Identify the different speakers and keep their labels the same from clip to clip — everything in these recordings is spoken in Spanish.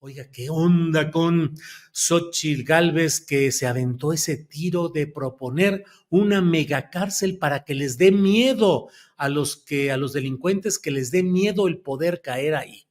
Speaker 1: Oiga, ¿qué onda con Xóchitl Gálvez que se aventó ese tiro de proponer una megacárcel para que les dé miedo a los delincuentes, que les dé miedo el poder caer ahí?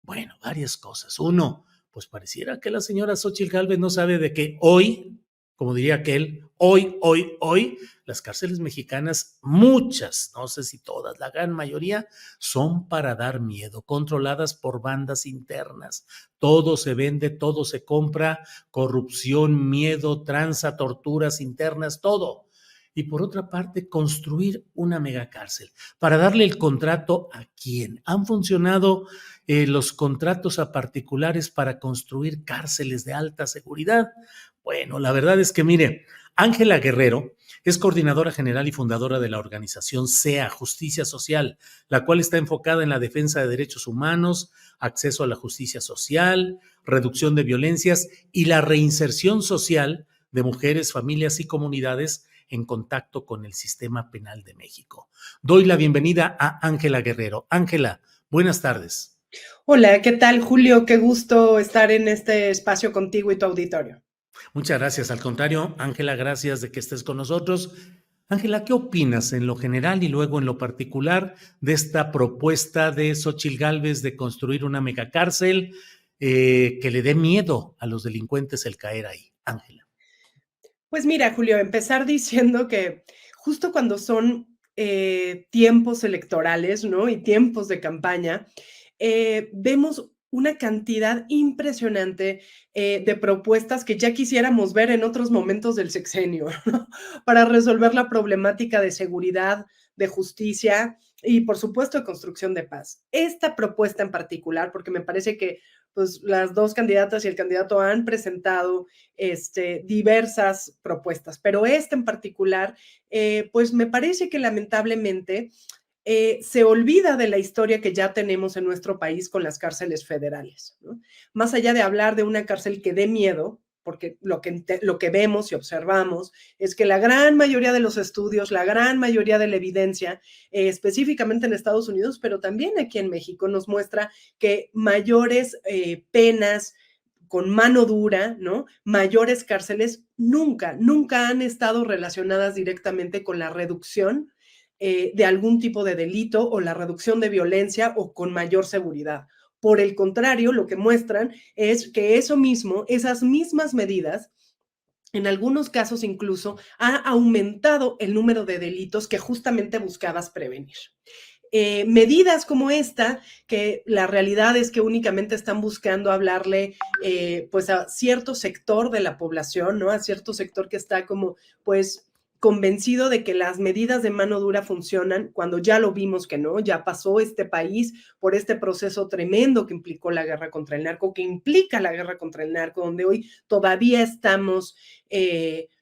Speaker 1: Bueno, varias cosas. Uno, pues pareciera que la señora Xóchitl Gálvez no sabe de que hoy, como diría aquel, hoy, las cárceles mexicanas, muchas, no sé si todas, la gran mayoría, son para dar miedo, controladas por bandas internas. Todo se vende, todo se compra, corrupción, miedo, tranza, torturas internas, todo. Y por otra parte, construir una megacárcel. ¿Para darle el contrato a quién? Han funcionado los contratos a particulares para construir cárceles de alta seguridad. Bueno, la verdad es que mire, Ángela Guerrero es coordinadora general y fundadora de la organización SEA, Justicia Social, la cual está enfocada en la defensa de derechos humanos, acceso a la justicia social, reducción de violencias y la reinserción social de mujeres, familias y comunidades en contacto con el sistema penal de México. Doy la bienvenida a Ángela Guerrero. Ángela, buenas tardes.
Speaker 2: Hola, ¿qué tal, Julio? Qué gusto estar en este espacio contigo y tu auditorio.
Speaker 1: Muchas gracias. Al contrario, Ángela, gracias de que estés con nosotros. Ángela, ¿qué opinas en lo general y luego en lo particular de esta propuesta de Xóchitl Gálvez de construir una megacárcel que le dé miedo a los delincuentes el caer ahí? Ángela.
Speaker 2: Pues mira, Julio, empezar diciendo que justo cuando son tiempos electorales, ¿no? Y tiempos de campaña, vemos una cantidad impresionante de propuestas que ya quisiéramos ver en otros momentos del sexenio, ¿no? Para resolver la problemática de seguridad, de justicia y, por supuesto, de construcción de paz. Esta propuesta en particular, porque me parece que pues, las dos candidatas y el candidato han presentado diversas propuestas, pero esta en particular, pues me parece que lamentablemente se olvida de la historia que ya tenemos en nuestro país con las cárceles federales, ¿no? Más allá de hablar de una cárcel que dé miedo, porque lo que vemos y observamos es que la gran mayoría de los estudios, la gran mayoría de la evidencia, específicamente en Estados Unidos, pero también aquí en México, nos muestra que mayores penas con mano dura, ¿no? Mayores cárceles nunca han estado relacionadas directamente con la reducción de algún tipo de delito o la reducción de violencia o con mayor seguridad. Por el contrario, lo que muestran es que eso mismo, esas mismas medidas, en algunos casos incluso ha aumentado el número de delitos que justamente buscabas prevenir. Medidas como esta, que la realidad es que únicamente están buscando hablarle pues a cierto sector de la población, ¿no? A cierto sector que está como pues convencido de que las medidas de mano dura funcionan cuando ya lo vimos que no, ya pasó este país por este proceso tremendo que implicó la guerra contra el narco, que implica la guerra contra el narco, donde hoy todavía estamos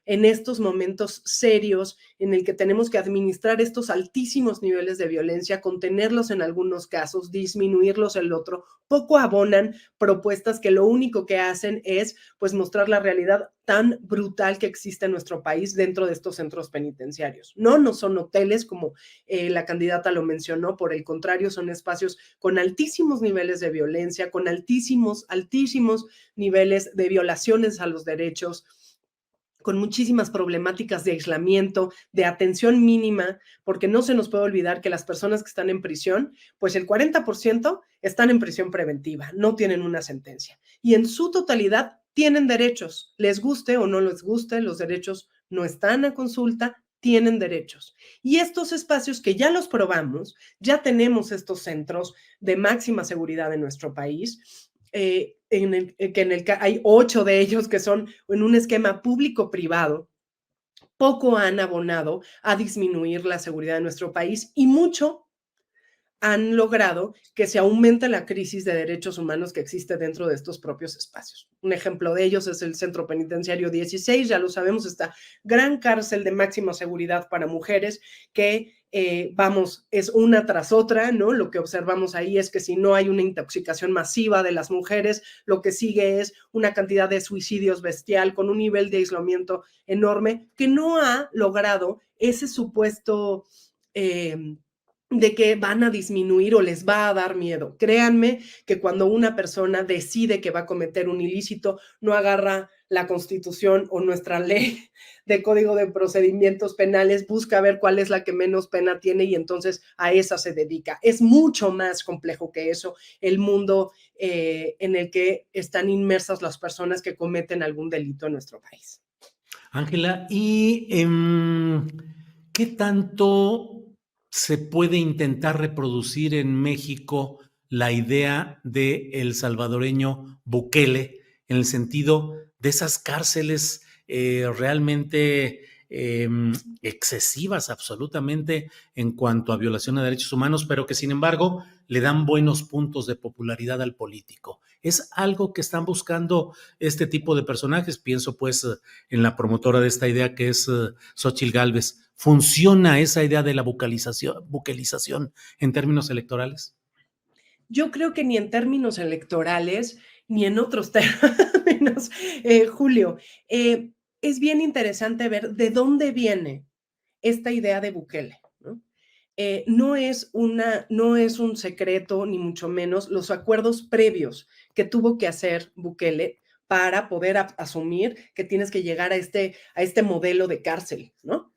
Speaker 2: en estos momentos serios en el que tenemos que administrar estos altísimos niveles de violencia, contenerlos en algunos casos, disminuirlos el otro, poco abonan propuestas que lo único que hacen es pues mostrar la realidad tan brutal que existe en nuestro país dentro de estos centros penitenciarios. No son hoteles como la candidata lo mencionó, por el contrario, son espacios con altísimos niveles de violencia, con altísimos niveles de violaciones a los derechos, con muchísimas problemáticas de aislamiento, de atención mínima, porque no se nos puede olvidar que las personas que están en prisión, pues el 40% están en prisión preventiva, no tienen una sentencia. Y en su totalidad tienen derechos, les guste o no les guste, los derechos no están a consulta, tienen derechos. Y estos espacios que ya los probamos, ya tenemos estos centros de máxima seguridad en nuestro país, hay 8 de ellos que son en un esquema público-privado, poco han abonado a disminuir la seguridad de nuestro país y mucho han logrado que se aumente la crisis de derechos humanos que existe dentro de estos propios espacios. Un ejemplo de ellos es el Centro Penitenciario 16, ya lo sabemos, esta gran cárcel de máxima seguridad para mujeres que es una tras otra, ¿no? Lo que observamos ahí es que si no hay una intoxicación masiva de las mujeres, lo que sigue es una cantidad de suicidios bestial con un nivel de aislamiento enorme que no ha logrado ese supuesto de que van a disminuir o les va a dar miedo. Créanme que cuando una persona decide que va a cometer un ilícito, no agarra la Constitución o nuestra ley de Código de Procedimientos Penales, busca ver cuál es la que menos pena tiene y entonces a esa se dedica. Es mucho más complejo que eso el mundo en el que están inmersas las personas que cometen algún delito en nuestro país.
Speaker 1: Ángela, ¿y qué tanto se puede intentar reproducir en México la idea de el salvadoreño Bukele en el sentido de esas cárceles realmente excesivas absolutamente en cuanto a violación a derechos humanos, pero que sin embargo le dan buenos puntos de popularidad al político? ¿Es algo que están buscando este tipo de personajes? Pienso pues en la promotora de esta idea que es Xóchitl Gálvez. ¿Funciona esa idea de la buquelización en términos electorales?
Speaker 2: Yo creo que ni en términos electorales, ni en otros términos, Julio, es bien interesante ver de dónde viene esta idea de Bukele, ¿no? No es un secreto, ni mucho menos, los acuerdos previos que tuvo que hacer Bukele para poder asumir que tienes que llegar a este modelo de cárcel, ¿no?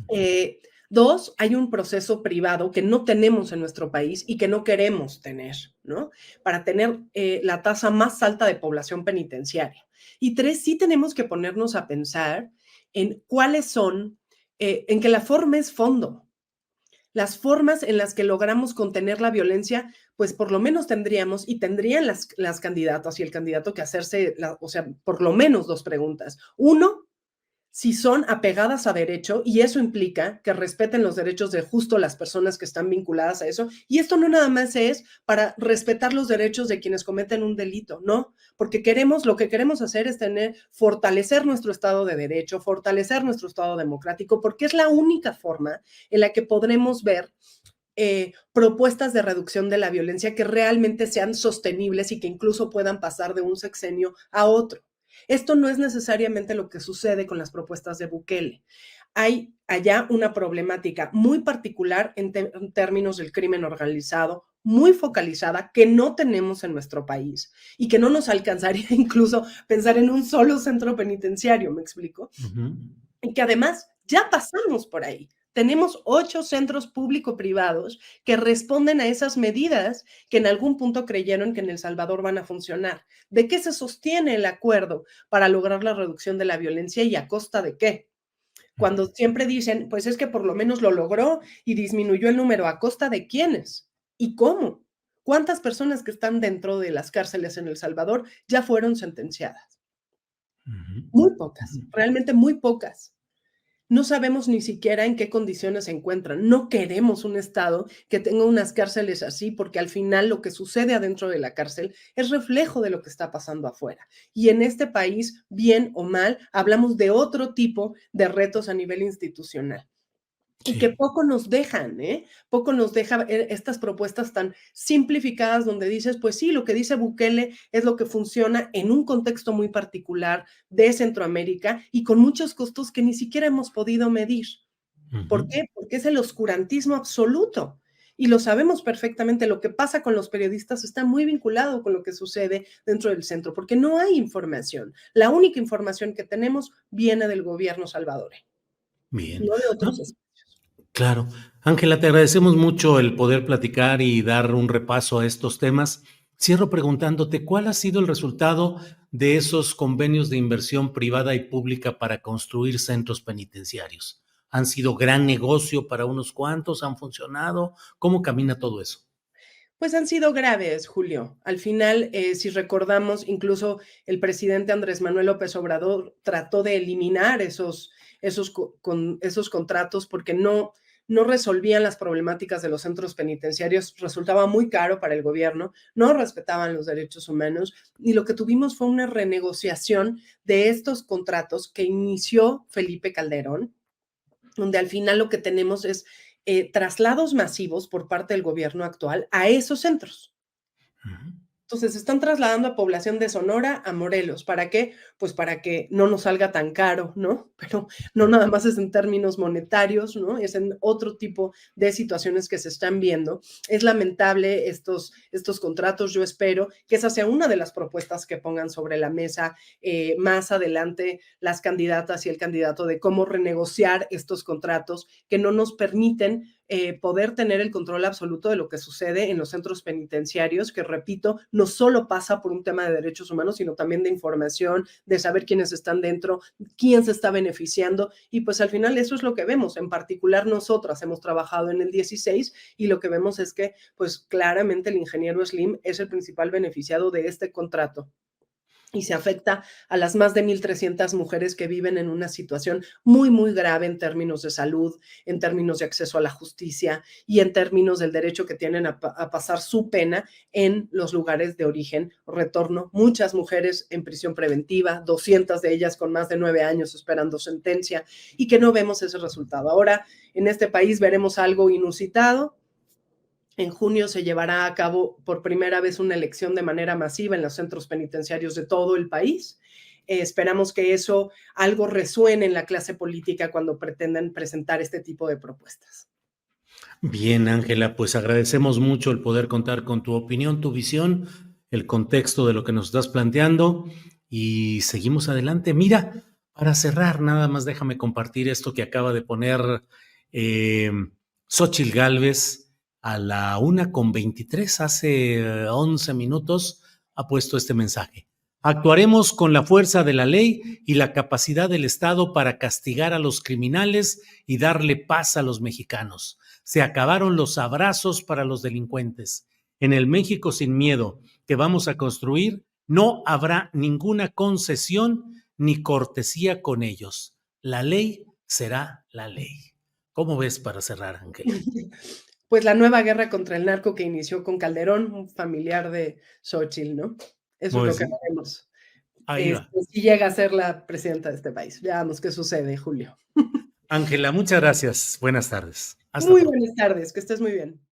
Speaker 2: Eh, Dos, hay un proceso privado que no tenemos en nuestro país y que no queremos tener, ¿no? Para tener la tasa más alta de población penitenciaria. Y tres, sí tenemos que ponernos a pensar en cuáles son, en que la forma es fondo. Las formas en las que logramos contener la violencia, pues por lo menos tendríamos y tendrían las candidatas y el candidato que hacerse, o sea, por lo menos dos preguntas. Uno, si son apegadas a derecho y eso implica que respeten los derechos de justo las personas que están vinculadas a eso. Y esto no nada más es para respetar los derechos de quienes cometen un delito, no, porque lo que queremos hacer es fortalecer nuestro Estado de Derecho, fortalecer nuestro Estado democrático, porque es la única forma en la que podremos ver propuestas de reducción de la violencia que realmente sean sostenibles y que incluso puedan pasar de un sexenio a otro. Esto no es necesariamente lo que sucede con las propuestas de Bukele. Hay allá una problemática muy particular en términos del crimen organizado, muy focalizada, que no tenemos en nuestro país y que no nos alcanzaría incluso pensar en un solo centro penitenciario, ¿me explico? Y que además ya pasamos por ahí. Tenemos 8 centros público-privados que responden a esas medidas que en algún punto creyeron que en El Salvador van a funcionar. ¿De qué se sostiene el acuerdo para lograr la reducción de la violencia y a costa de qué? Cuando siempre dicen, pues es que por lo menos lo logró y disminuyó el número, ¿a costa de quiénes? ¿Y cómo? ¿Cuántas personas que están dentro de las cárceles en El Salvador ya fueron sentenciadas? Muy pocas, realmente muy pocas. No sabemos ni siquiera en qué condiciones se encuentran. No queremos un Estado que tenga unas cárceles así, porque al final lo que sucede adentro de la cárcel es reflejo de lo que está pasando afuera. Y en este país, bien o mal, hablamos de otro tipo de retos a nivel institucional. Y que
Speaker 1: Sí.
Speaker 2: poco nos dejan, ¿eh? Poco nos deja estas propuestas tan simplificadas donde dices, pues sí, lo que dice Bukele es lo que funciona en un contexto muy particular de Centroamérica y con muchos costos que ni siquiera hemos podido medir. ¿Por qué? Porque es el oscurantismo absoluto. Y lo sabemos perfectamente, lo que pasa con los periodistas está muy vinculado con lo que sucede dentro del centro, porque no hay información. La única información que tenemos viene del gobierno salvadoreño,
Speaker 1: Bien.
Speaker 2: no de otros
Speaker 1: No,
Speaker 2: estados.
Speaker 1: claro. Ángela, te agradecemos mucho el poder platicar y dar un repaso a estos temas. Cierro preguntándote, ¿cuál ha sido el resultado de esos convenios de inversión privada y pública para construir centros penitenciarios? ¿Han sido gran negocio para unos cuantos? ¿Han funcionado? ¿Cómo camina todo eso?
Speaker 2: Pues han sido graves, Julio. Al final, si recordamos, incluso el presidente Andrés Manuel López Obrador trató de eliminar esos contratos porque no resolvían las problemáticas de los centros penitenciarios, resultaba muy caro para el gobierno, no respetaban los derechos humanos y lo que tuvimos fue una renegociación de estos contratos que inició Felipe Calderón, donde al final lo que tenemos es traslados masivos por parte del gobierno actual a esos centros. Entonces, se están trasladando a población de Sonora a Morelos, ¿para qué? Pues para que no nos salga tan caro, ¿no? Pero no nada más es en términos monetarios, ¿no? Es en otro tipo de situaciones que se están viendo. Es lamentable estos contratos. Yo espero que esa sea una de las propuestas que pongan sobre la mesa más adelante las candidatas y el candidato de cómo renegociar estos contratos que no nos permiten poder tener el control absoluto de lo que sucede en los centros penitenciarios, que repito, no solo pasa por un tema de derechos humanos, sino también de información, de saber quiénes están dentro, quién se está beneficiando, y pues al final eso es lo que vemos. En particular nosotras hemos trabajado en el 16 y lo que vemos es que pues claramente el ingeniero Slim es el principal beneficiado de este contrato y se afecta a las más de 1,300 mujeres que viven en una situación muy, muy grave en términos de salud, en términos de acceso a la justicia y en términos del derecho que tienen a pasar su pena en los lugares de origen o retorno. Muchas mujeres en prisión preventiva, 200 de ellas con más de 9 años esperando sentencia y que no vemos ese resultado. Ahora, en este país veremos algo inusitado. En junio se llevará a cabo por primera vez una elección de manera masiva en los centros penitenciarios de todo el país. Esperamos que eso algo resuene en la clase política cuando pretendan presentar este tipo de propuestas.
Speaker 1: Bien, Ángela, pues agradecemos mucho el poder contar con tu opinión, tu visión, el contexto de lo que nos estás planteando y seguimos adelante. Mira, para cerrar, nada más déjame compartir esto que acaba de poner eh, Xóchitl Gálvez a la 1:23, hace 11 minutos, ha puesto este mensaje. Actuaremos con la fuerza de la ley y la capacidad del Estado para castigar a los criminales y darle paz a los mexicanos. Se acabaron los abrazos para los delincuentes. En el México sin miedo que vamos a construir, no habrá ninguna concesión ni cortesía con ellos. La ley será la ley. ¿Cómo ves para cerrar, Ángela?
Speaker 2: Pues la nueva guerra contra el narco que inició con Calderón, un familiar de Xochitl, ¿no? Eso es lo
Speaker 1: Pues
Speaker 2: que
Speaker 1: sí,
Speaker 2: haremos.
Speaker 1: ahí va.
Speaker 2: Si llega a ser la presidenta de este país. Veamos qué sucede, Julio.
Speaker 1: Ángela, muchas gracias. Buenas tardes. Hasta
Speaker 2: Muy
Speaker 1: pronto.
Speaker 2: buenas tardes, que estés muy bien.